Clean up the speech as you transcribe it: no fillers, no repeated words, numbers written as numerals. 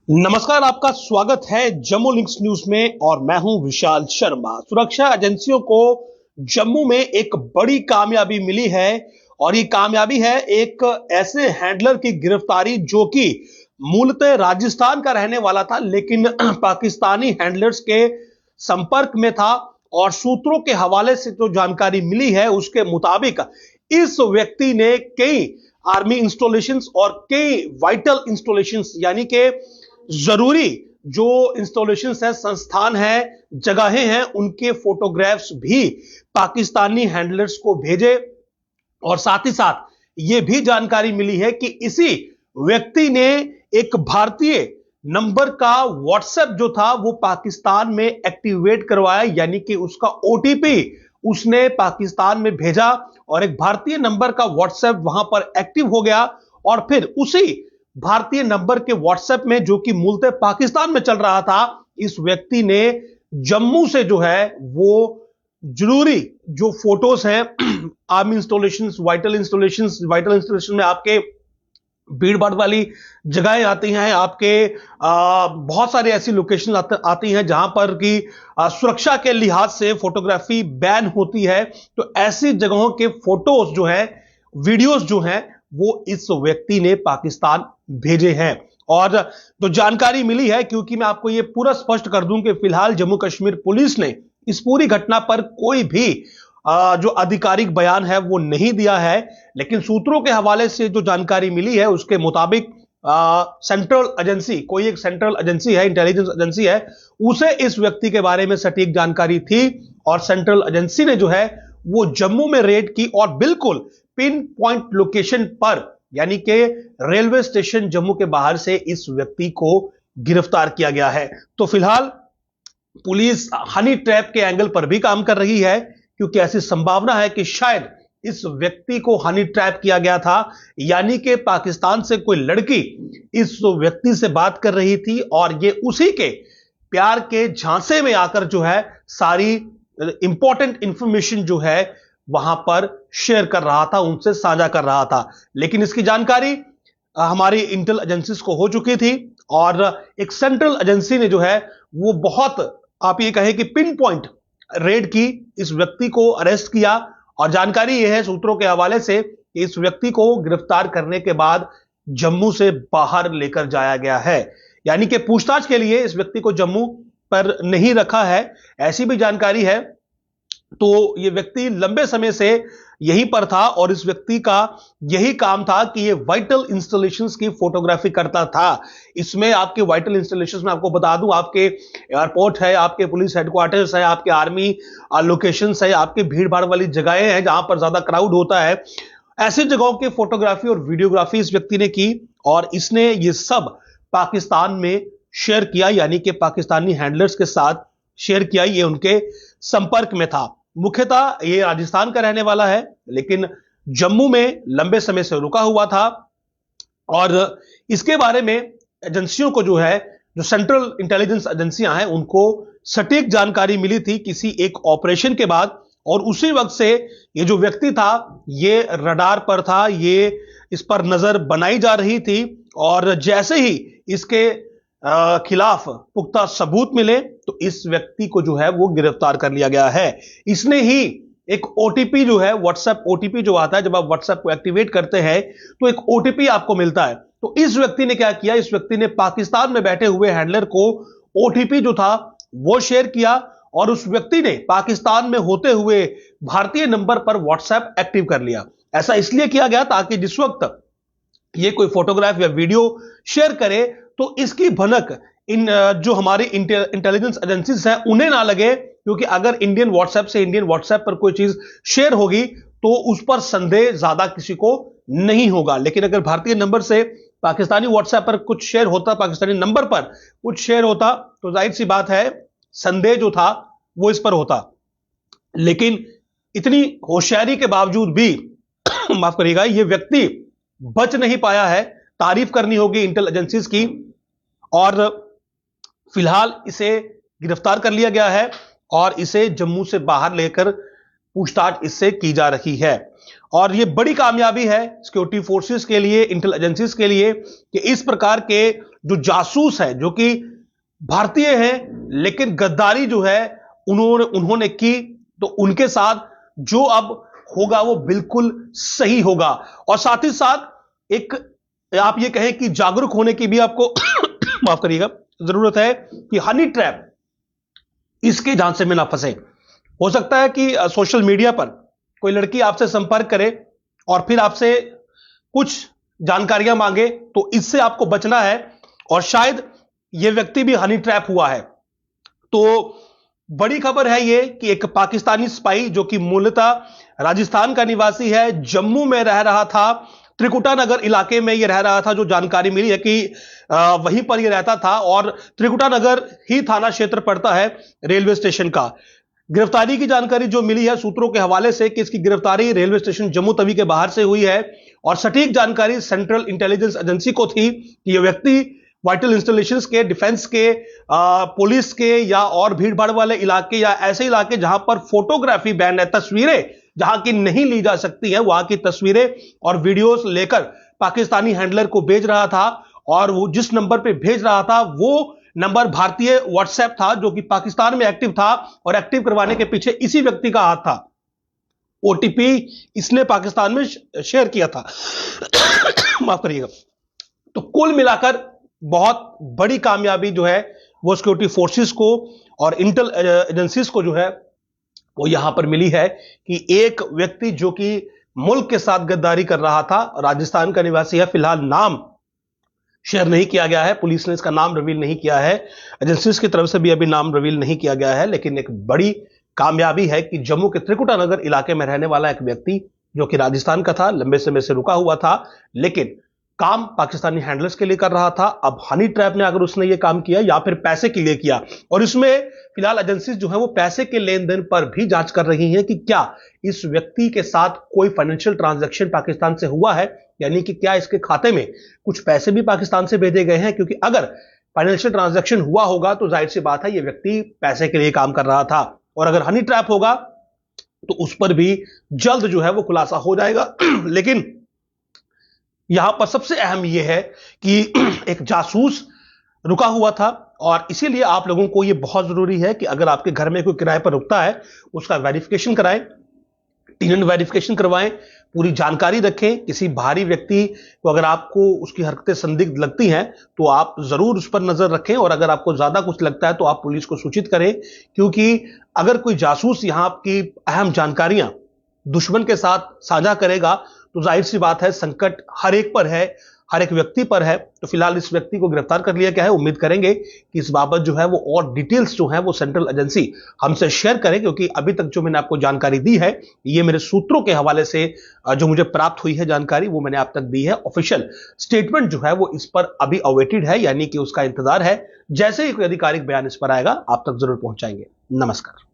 नमस्कार, आपका स्वागत है जम्मू लिंक्स न्यूज में और मैं हूं विशाल शर्मा। सुरक्षा एजेंसियों को जम्मू में एक बड़ी कामयाबी मिली है और ये कामयाबी है एक ऐसे हैंडलर की गिरफ्तारी जो कि मूलतः राजस्थान का रहने वाला था, लेकिन पाकिस्तानी हैंडलर्स के संपर्क में था। और सूत्रों के हवाले से जो जानकारी मिली है उसके मुताबिक इस व्यक्ति ने कई आर्मी इंस्टॉलेशंस और कई वाइटल इंस्टॉलेशंस यानी कि जरूरी जो इंस्टॉलेशंस है, संस्थान है, जगहें हैं, उनके फोटोग्राफ्स भी पाकिस्तानी हैंडलर्स को भेजे। और साथ ही साथ यह भी जानकारी मिली है कि इसी व्यक्ति ने एक भारतीय नंबर का व्हाट्सएप जो था वो पाकिस्तान में एक्टिवेट करवाया, यानी कि उसका ओटीपी उसने पाकिस्तान में भेजा और एक भारतीय नंबर का व्हाट्सएप वहां पर एक्टिव हो गया। और फिर उसी भारतीय नंबर के व्हाट्सएप में, जो कि मूलतः पाकिस्तान में चल रहा था, इस व्यक्ति ने जम्मू से जो है वो जरूरी जो फोटोज हैं आर्मी इंस्टॉलेशंस, वाइटल इंस्टॉलेशन में आपके भीड़ भाड़ वाली जगहें आती हैं, आपके बहुत सारी ऐसी लोकेशन आती हैं जहां पर कि सुरक्षा के लिहाज से फोटोग्राफी बैन होती है। तो ऐसी जगहों के फोटोज जो है, वीडियोज जो हैं, वो इस व्यक्ति ने पाकिस्तान भेजे हैं। और जो जानकारी मिली है, क्योंकि मैं आपको ये पूरा स्पष्ट कर दूं कि फिलहाल जम्मू कश्मीर पुलिस ने इस पूरी घटना पर कोई भी जो आधिकारिक बयान है वो नहीं दिया है, लेकिन सूत्रों के हवाले से जो जानकारी मिली है उसके मुताबिक सेंट्रल एजेंसी, कोई एक सेंट्रल एजेंसी है, इंटेलिजेंस एजेंसी है, उसे इस व्यक्ति के बारे में सटीक जानकारी थी और सेंट्रल एजेंसी ने जो है वो जम्मू में रेड की और बिल्कुल पिन पॉइंट लोकेशन पर, यानी कि रेलवे स्टेशन जम्मू के बाहर से इस व्यक्ति को गिरफ्तार किया गया है। तो फिलहाल पुलिस हनी ट्रैप के एंगल पर भी काम कर रही है, क्योंकि ऐसी संभावना है कि शायद इस व्यक्ति को हनी ट्रैप किया गया था, यानी कि पाकिस्तान से कोई लड़की इस व्यक्ति से बात कर रही थी और ये उसी के प्यार के झांसे में आकर जो है सारी इंपॉर्टेंट इंफॉर्मेशन जो है वहां पर शेयर कर रहा था, उनसे साझा कर रहा था। लेकिन इसकी जानकारी हमारी इंटेल एजेंसीज को हो चुकी थी और एक सेंट्रल एजेंसी ने जो है वो बहुत, आप ये कहें कि पिन पॉइंट रेड की, इस व्यक्ति को अरेस्ट किया। और जानकारी यह है सूत्रों के हवाले से कि इस व्यक्ति को गिरफ्तार करने के बाद जम्मू से बाहर लेकर जाया गया है, यानी कि पूछताछ के लिए इस व्यक्ति को जम्मू पर नहीं रखा है, ऐसी भी जानकारी है। तो यह व्यक्ति लंबे समय से यहीं पर था और इस व्यक्ति का यही काम था कि ये वाइटल इंस्टॉलेशंस की फोटोग्राफी करता था। इसमें आपके वाइटल इंस्टॉलेशंस में आपको बता दूं, आपके एयरपोर्ट है, आपके पुलिस हेडक्वार्टर्स है, आपके आर्मी लोकेशंस है, आपके भीड़ भाड़ वाली जगहें हैं जहां पर ज्यादा क्राउड होता है, ऐसी जगहों की फोटोग्राफी और वीडियोग्राफी इस व्यक्ति ने की और इसने ये सब पाकिस्तान में शेयर किया, यानी कि पाकिस्तानी हैंडलर्स के साथ शेयर किया। ये उनके संपर्क में था। मुख्यतः ये राजस्थान का रहने वाला है, लेकिन जम्मू में लंबे समय से रुका हुआ था और इसके बारे में एजेंसियों को जो है, जो सेंट्रल इंटेलिजेंस एजेंसियां हैं, उनको सटीक जानकारी मिली थी किसी एक ऑपरेशन के बाद। और उसी वक्त से ये जो व्यक्ति था ये रडार पर था, ये इस पर नजर बनाई जा रही थी और जैसे ही इसके खिलाफ पुख्ता सबूत मिले तो इस व्यक्ति को जो है वो गिरफ्तार कर लिया गया है। इसने ही एक ओटीपी जो है, व्हाट्सएप ओटीपी जो आता है जब आप व्हाट्सएप को एक्टिवेट करते हैं तो एक ओटीपी आपको मिलता है। तो इस व्यक्ति ने क्या किया, इस व्यक्ति ने पाकिस्तान में बैठे हुए हैंडलर को ओटीपी जो था वो शेयर किया और उस व्यक्ति ने पाकिस्तान में होते हुए भारतीय नंबर पर व्हाट्सएप एक्टिव कर लिया। ऐसा इसलिए किया गया ताकि जिस वक्त ये कोई फोटोग्राफ या वीडियो शेयर करे तो इसकी भनक इन जो हमारी इंटेलिजेंस एजेंसीज हैं उन्हें ना लगे, क्योंकि अगर इंडियन व्हाट्सएप से इंडियन व्हाट्सएप पर कोई चीज शेयर होगी तो उस पर संदेह ज्यादा किसी को नहीं होगा। लेकिन अगर भारतीय नंबर से पाकिस्तानी व्हाट्सएप पर कुछ शेयर होता, पाकिस्तानी नंबर पर कुछ शेयर होता, तो जाहिर सी बात है संदेह जो था वो इस पर होता। लेकिन इतनी होशियारी के बावजूद भी माफ करिएगा, ये व्यक्ति बच नहीं पाया है। तारीफ करनी होगी इंटेल एजेंसीज की और फिलहाल इसे गिरफ्तार कर लिया गया है और इसे जम्मू से बाहर लेकर पूछताछ इससे की जा रही है। और ये बड़ी कामयाबी है सिक्योरिटी फोर्सेस के लिए, इंटेल एजेंसीज के लिए, कि इस प्रकार के जो जासूस है, जो कि भारतीय हैं लेकिन गद्दारी जो है उन्होंने की, तो उनके साथ जो अब होगा वो बिल्कुल सही होगा। और साथ ही साथ एक आप ये कहें कि जागरूक होने की भी आपको माफ करिएगा जरूरत है कि हनी ट्रैप इसके झांसे में ना फंसे। हो सकता है कि सोशल मीडिया पर कोई लड़की आपसे संपर्क करे और फिर आपसे कुछ जानकारियां मांगे, तो इससे आपको बचना है। और शायद यह व्यक्ति भी हनी ट्रैप हुआ है। तो बड़ी खबर है यह कि एक पाकिस्तानी स्पाई जो कि मूलतः राजस्थान का निवासी है, जम्मू में रह रहा था, त्रिकुटा नगर इलाके में यह रह रहा था। जो जानकारी मिली है कि वहीं पर यह रहता था और त्रिकुटा नगर ही थाना क्षेत्र पड़ता है रेलवे स्टेशन का। गिरफ्तारी की जानकारी जो मिली है सूत्रों के हवाले से कि इसकी गिरफ्तारी रेलवे स्टेशन जम्मू तवी के बाहर से हुई है और सटीक जानकारी सेंट्रल इंटेलिजेंस एजेंसी को थी कि यह व्यक्ति वाइटल इंस्टॉलेशंस के, डिफेंस के, पुलिस के या और भीड़ भाड़ वाले इलाके या ऐसे इलाके जहां पर फोटोग्राफी बैन है, तस्वीरें जहां की नहीं ली जा सकती है, वहां की तस्वीरें और वीडियोस लेकर पाकिस्तानी हैंडलर को भेज रहा था। और वो जिस नंबर पे भेज रहा था वो नंबर भारतीय व्हाट्सएप था जो कि पाकिस्तान में एक्टिव था और एक्टिव करवाने के पीछे इसी व्यक्ति का हाथ था। ओटीपी इसने पाकिस्तान में शेयर किया था। माफ करिएगा। तो कुल मिलाकर बहुत बड़ी कामयाबी जो है वो सिक्योरिटी फोर्सेस को और इंटेल एजेंसीज को जो है वो यहां पर मिली है कि एक व्यक्ति जो कि मुल्क के साथ गद्दारी कर रहा था, राजस्थान का निवासी है, फिलहाल नाम शेयर नहीं किया गया है, पुलिस ने इसका नाम रिवील नहीं किया है, एजेंसीज की तरफ से भी अभी नाम रिवील नहीं किया गया है। लेकिन एक बड़ी कामयाबी है कि जम्मू के त्रिकुटा नगर इलाके में रहने वाला एक व्यक्ति जो कि राजस्थान का था, लंबे समय से रुका हुआ था, लेकिन काम पाकिस्तानी हैंडलर्स के लिए कर रहा था। अब हनी ट्रैप ने अगर उसने ये काम किया या फिर पैसे के लिए किया, और इसमें फिलहाल एजेंसीज जो है वो पैसे के लेन देन पर भी जांच कर रही हैं कि क्या इस व्यक्ति के साथ कोई फाइनेंशियल ट्रांजैक्शन पाकिस्तान से हुआ है, यानी कि क्या इसके खाते में कुछ पैसे भी पाकिस्तान से भेजे गए हैं। क्योंकि अगर फाइनेंशियल ट्रांजैक्शन हुआ होगा तो जाहिर सी बात है ये व्यक्ति पैसे के लिए काम कर रहा था, और अगर हनी ट्रैप होगा तो उस पर भी जल्द जो है वो खुलासा हो जाएगा। लेकिन यहां पर सबसे अहम यह है कि एक जासूस रुका हुआ था, और इसीलिए आप लोगों को यह बहुत जरूरी है कि अगर आपके घर में कोई किराए पर रुकता है उसका वेरिफिकेशन कराएं, टेनेंट वेरिफिकेशन करवाएं, पूरी जानकारी रखें। किसी बाहरी व्यक्ति को अगर आपको उसकी हरकतें संदिग्ध लगती हैं तो आप जरूर उस पर नजर रखें, और अगर आपको ज्यादा कुछ लगता है तो आप पुलिस को सूचित करें। क्योंकि अगर कोई जासूस यहां आपकी अहम जानकारियां दुश्मन के साथ साझा करेगा तो जाहिर सी बात है संकट हर एक पर है, हर एक व्यक्ति पर है। तो फिलहाल इस व्यक्ति को गिरफ्तार कर लिया गया है। उम्मीद करेंगे कि इस बाबत जो है वो और डिटेल्स जो है वो सेंट्रल एजेंसी हमसे शेयर करें, क्योंकि अभी तक जो मैंने आपको जानकारी दी है ये मेरे सूत्रों के हवाले से जो मुझे प्राप्त हुई है जानकारी वो मैंने आप तक दी है। ऑफिशियल स्टेटमेंट जो है वो इस पर अभी अवेटेड है, यानी कि उसका इंतजार है। जैसे ही कोई आधिकारिक बयान इस पर आएगा आप तक जरूर पहुंचाएंगे। नमस्कार।